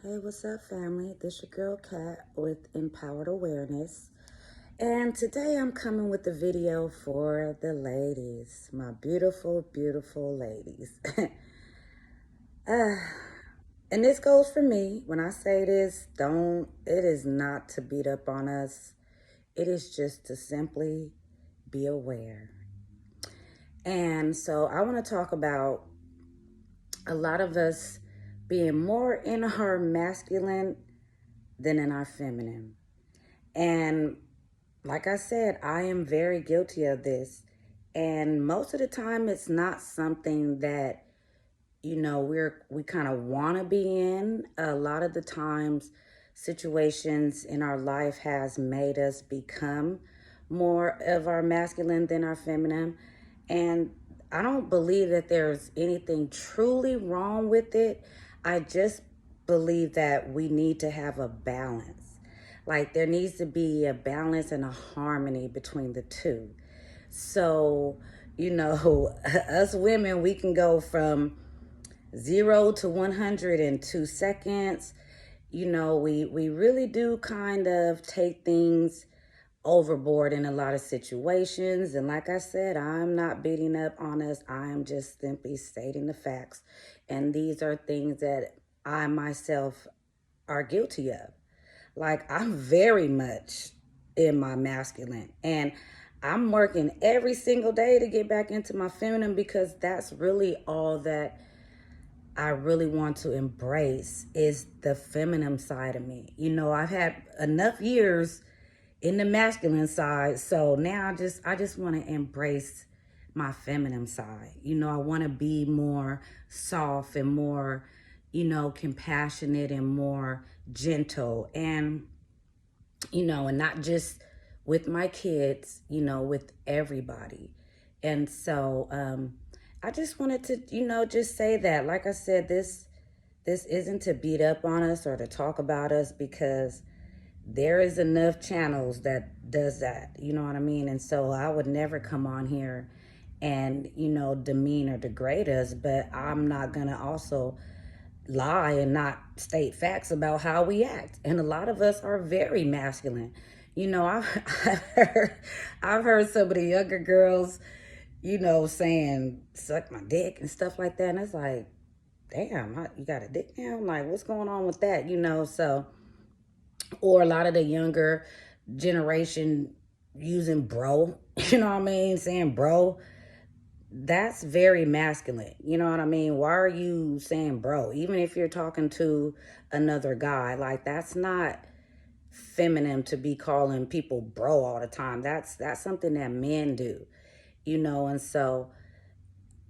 Hey, what's up, family? This your girl Kat with Empowered Awareness. And today I'm coming with a video for the ladies, my beautiful, beautiful ladies. uh, and this goes for me. When I say this, it is not to beat up on us. It is just to simply be aware. And so I want to talk about a lot of us being more in our masculine than in our feminine. And like I said, I am very guilty of this. And most of the time it's not something that, we kind of want to be in. A lot of the times situations in our life has made us become more of our masculine than our feminine. And I don't believe that there's anything truly wrong with it. I just believe that we need to have a balance. Like there needs to be a balance and a harmony between the two. So, us women, we can go from 0 to 100 in 2 seconds. We really do kind of take things overboard in a lot of situations. And like I said, I'm not beating up on us. I am just simply stating the facts. And these are things that I myself are guilty of. Like I'm very much in my masculine, and I'm working every single day to get back into my feminine because that's really all that I really want to embrace is the feminine side of me. I've had enough years in the masculine side, so now I just want to embrace my feminine side. I want to be more soft and more, compassionate and more gentle and not just with my kids, with everybody. And so I just wanted to, just say that, like I said, this isn't to beat up on us or to talk about us because there is enough channels that does that, you know what I mean? And so I would never come on here and, demean or degrade us, but I'm not going to also lie and not state facts about how we act. And a lot of us are very masculine. I've heard some of the younger girls, saying suck my dick and stuff like that. And it's like, damn, you got a dick now? Like, what's going on with that? So, or a lot of the younger generation using bro, you know what I mean? Saying bro, that's very masculine. You know what I mean? Why are you saying bro? Even if you're talking to another guy, like that's not feminine to be calling people bro all the time. That's something that men do, and so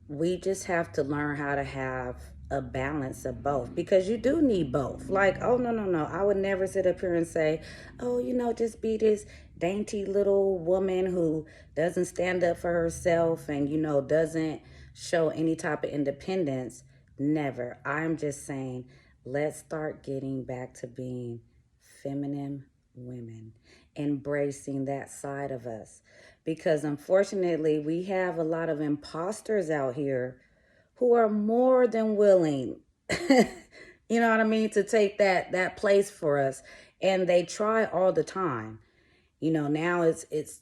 we just have to learn how to have a balance of both because you do need both. Like, oh, no, no, no. I would never sit up here and say, oh, just be this dainty little woman who doesn't stand up for herself and, doesn't show any type of independence. Never. I'm just saying, let's start getting back to being feminine women, embracing that side of us. Because unfortunately, we have a lot of imposters out here who are more than willing, you know what I mean, to take that place for us. And they try all the time. Now it's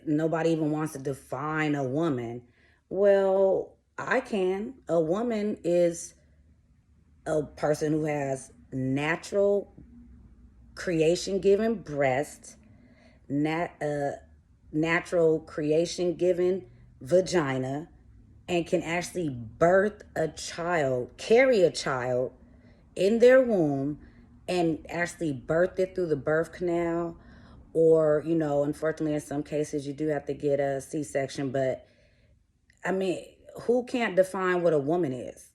nobody even wants to define a woman. Well, I can. A woman is a person who has natural creation given breasts, natural creation given vagina, and can actually birth a child, carry a child in their womb and actually birth it through the birth canal. Or, unfortunately, in some cases, you do have to get a C-section. But, I mean, who can't define what a woman is?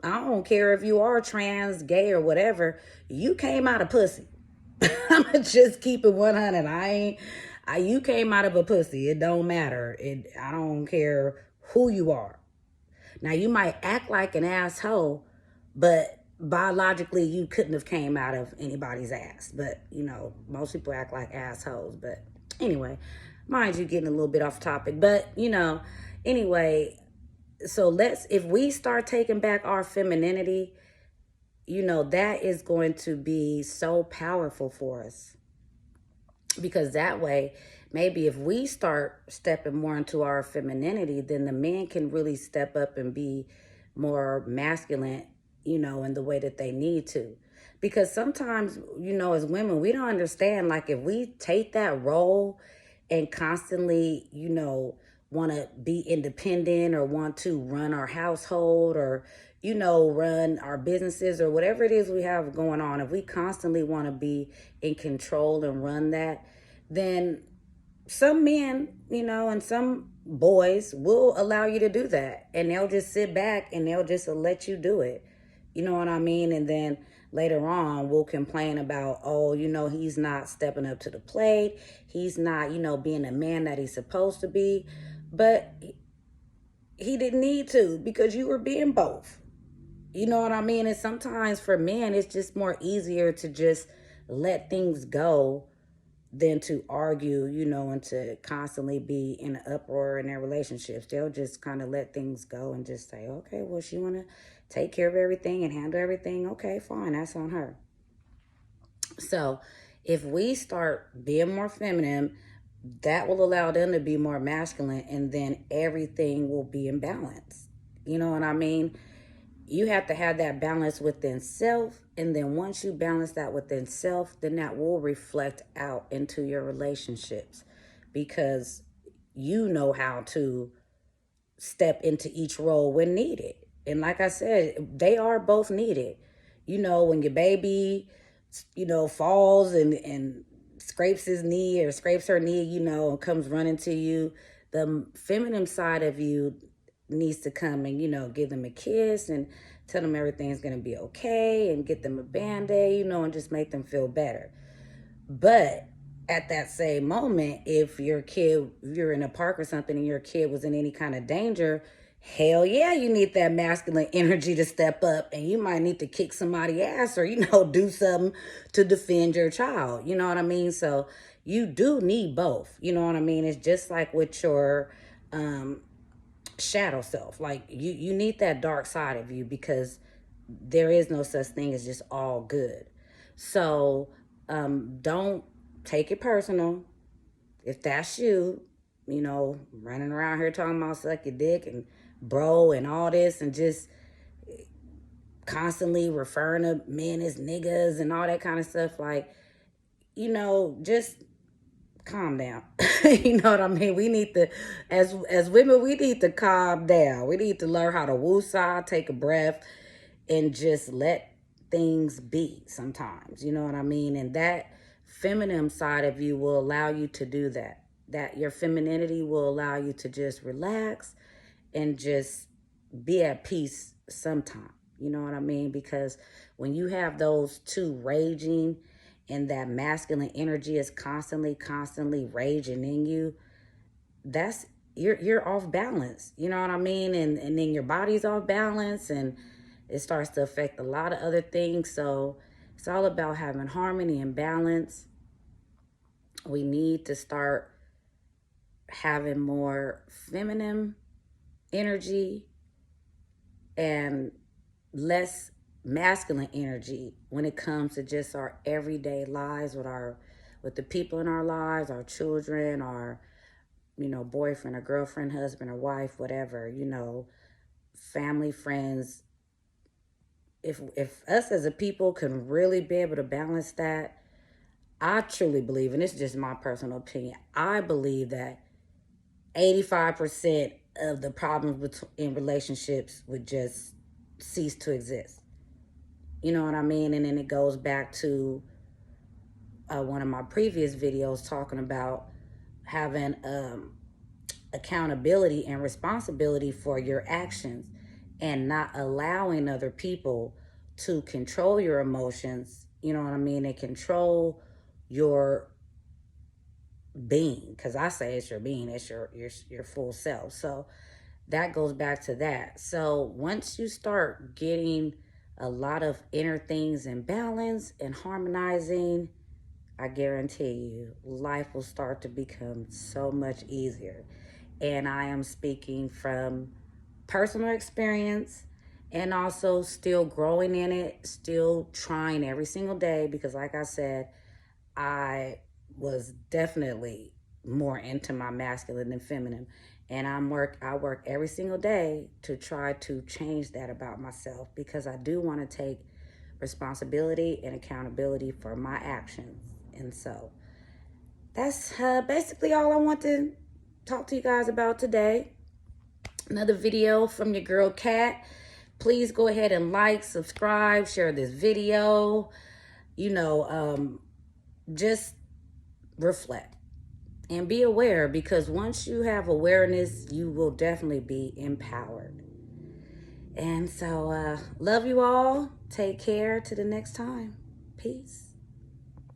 I don't care if you are trans, gay, or whatever. You came out of pussy. I'm going to just keep it 100. You came out of a pussy. It don't matter. I don't care who you are. Now, you might act like an asshole, but biologically, you couldn't have came out of anybody's ass. But, most people act like assholes. But anyway, mind you, getting a little bit off topic. But, anyway, so if we start taking back our femininity, that is going to be so powerful for us, because that way, maybe if we start stepping more into our femininity, then the men can really step up and be more masculine, in the way that they need to. Because sometimes, as women, we don't understand, like, if we take that role and constantly, want to be independent or want to run our household, or run our businesses or whatever it is we have going on, if we constantly want to be in control and run that, then some men, and some boys will allow you to do that, and they'll just sit back and they'll just let you do it. You know what I mean? And then later on, we'll complain about, oh, he's not stepping up to the plate. He's not, being a man that he's supposed to be. But he didn't need to, because you were being both. You know what I mean? And sometimes for men, it's just more easier to just let things go than to argue, and to constantly be in an uproar in their relationships. They'll just kind of let things go and just say, okay, well, she want to take care of everything and handle everything. Okay, fine, that's on her. So if we start being more feminine, that will allow them to be more masculine, and then everything will be in balance. You know what I mean? You have to have that balance within self, and then once you balance that within self, then that will reflect out into your relationships, because you know how to step into each role when needed. And like I said, they are both needed. When your baby falls and scrapes his knee or scrapes her knee, and comes running to you, the feminine side of you needs to come and give them a kiss and tell them everything's going to be okay, and get them a band-aid, and just make them feel better. But at that same moment, if you're in a park or something and your kid was in any kind of danger, hell yeah, you need that masculine energy to step up, and you might need to kick somebody's ass, or do something to defend your child. You know what I mean? So you do need both. You know what I mean? It's just like with your shadow self. Like, you need that dark side of you, because there is no such thing as just all good. So don't take it personal. If that's you, running around here talking about suck your dick and bro and all this, and just constantly referring to men as niggas and all that kind of stuff, like, just calm down. You know what I mean? We need to, as women, we need to calm down. We need to learn how to woosah, take a breath, and just let things be sometimes. You know what I mean? And that feminine side of you will allow you to do that. That your femininity will allow you to just relax and just be at peace sometime. You know what I mean? Because when you have those two raging, and that masculine energy is constantly raging in you, that's you're off balance. You know what I mean? And then your body's off balance, and it starts to affect a lot of other things. So it's all about having harmony and balance. We need to start having more feminine energy and less masculine energy when it comes to just our everyday lives with the people in our lives, our children, our boyfriend or girlfriend, husband or wife, whatever, family, friends. If us as a people can really be able to balance that, I truly believe, and it's just my personal opinion, I believe that 85% of the problems in relationships would just cease to exist. You know what I mean? And then it goes back to one of my previous videos talking about having accountability and responsibility for your actions, and not allowing other people to control your emotions. You know what I mean? And control your being, because I say it's your being, it's your full self. So that goes back to that. So once you start getting a lot of inner things in balance and harmonizing, I guarantee you, life will start to become so much easier. And I am speaking from personal experience, and also still growing in it, still trying every single day, because like I said, I was definitely more into my masculine than feminine. And I work every single day to try to change that about myself, because I do want to take responsibility and accountability for my actions. And so that's basically all I want to talk to you guys about today. Another video from your girl Kat. Please go ahead and like, subscribe, share this video. Just reflect and be aware, because once you have awareness, you will definitely be empowered. And so, love you all. Take care. To the next time. Peace.